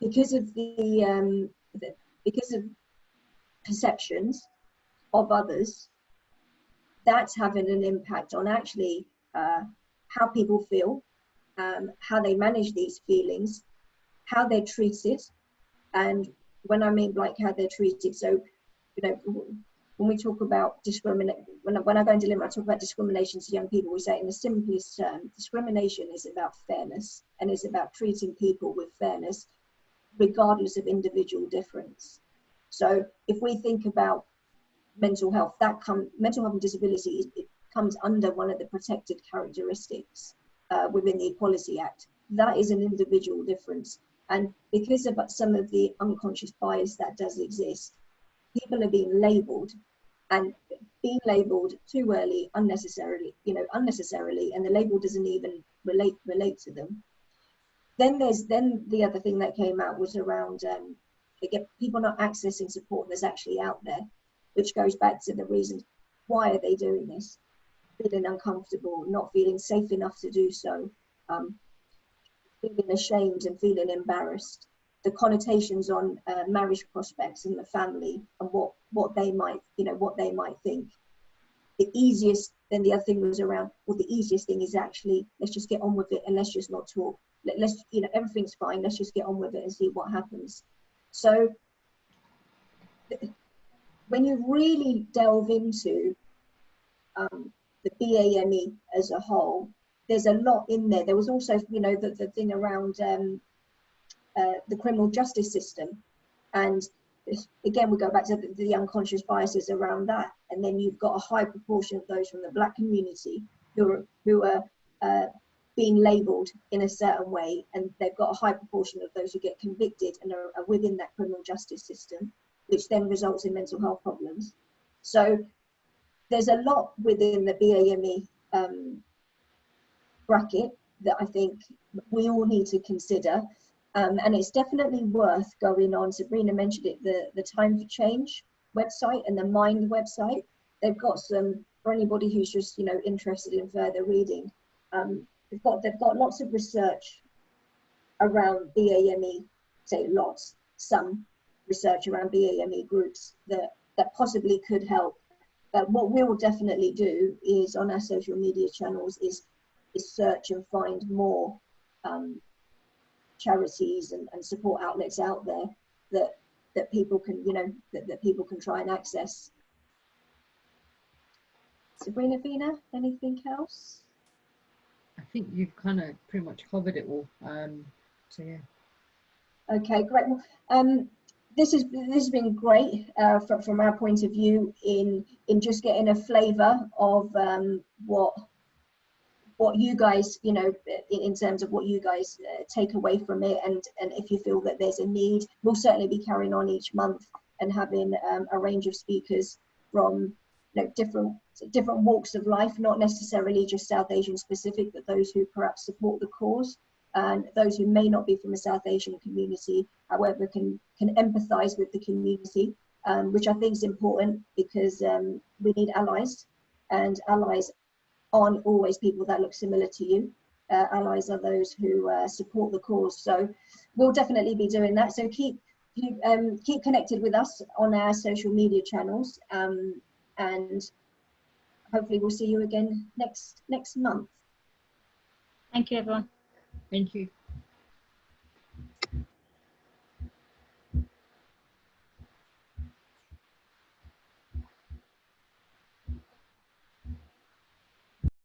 because of because of perceptions of others, that's having an impact on actually how people feel, how they manage these feelings, how they're treated. And when I mean like how they're treated, so you know, when we talk about discrimination, when I go into limit, I talk about discrimination to young people, we say in the simplest term, discrimination is about fairness, and it's about treating people with fairness regardless of individual difference. So if we think about mental health, mental health and disability, it comes under one of the protected characteristics within the Equality Act. That is an individual difference. And because of some of the unconscious bias that does exist, people are being labelled, and being labelled too early, unnecessarily, and the label doesn't even relate to them. Then the other thing that came out was around again, people not accessing support that's actually out there, which goes back to the reasons why are they doing this, feeling uncomfortable, not feeling safe enough to do so, feeling ashamed and feeling embarrassed. The connotations on marriage prospects and the family and what they might think. Then the other thing was around, well, the easiest thing is actually, let's just get on with it and let's just not talk. Let's, everything's fine, let's just get on with it and see what happens. So when you really delve into the BAME as a whole, there's a lot in there. There was also, the thing around the criminal justice system. And again, we go back to the unconscious biases around that. And then you've got a high proportion of those from the Black community who are being labelled in a certain way. And they've got a high proportion of those who get convicted and are within that criminal justice system, which then results in mental health problems. So there's a lot within the BAME bracket that I think we all need to consider. And it's definitely worth going on. Sabrina mentioned it, the Time for Change website and the Mind website. They've got some, for anybody who's just, you know, interested in further reading. They've got lots of research around BAME, say lots, some research around BAME groups that possibly could help. But what we will definitely do is on our social media channels is search and find more charities and support outlets out there that people can, you know, that people can try and access. Sabrina, Vina, anything else? I think you've kind of pretty much covered it all. So yeah. Okay, great. This has been great from our point of view in just getting a flavour of what you guys, you know, in terms of what you guys take away from it, and if you feel that there's a need, we'll certainly be carrying on each month and having a range of speakers from, you know, different walks of life, not necessarily just South Asian specific, but those who perhaps support the cause, and those who may not be from a South Asian community, however, can empathise with the community, which I think is important, because we need allies, and allies aren't always people that look similar to you. Allies are those who support the cause. So we'll definitely be doing that. So keep connected with us on our social media channels, and hopefully we'll see you again next month. Thank you, everyone. Thank you.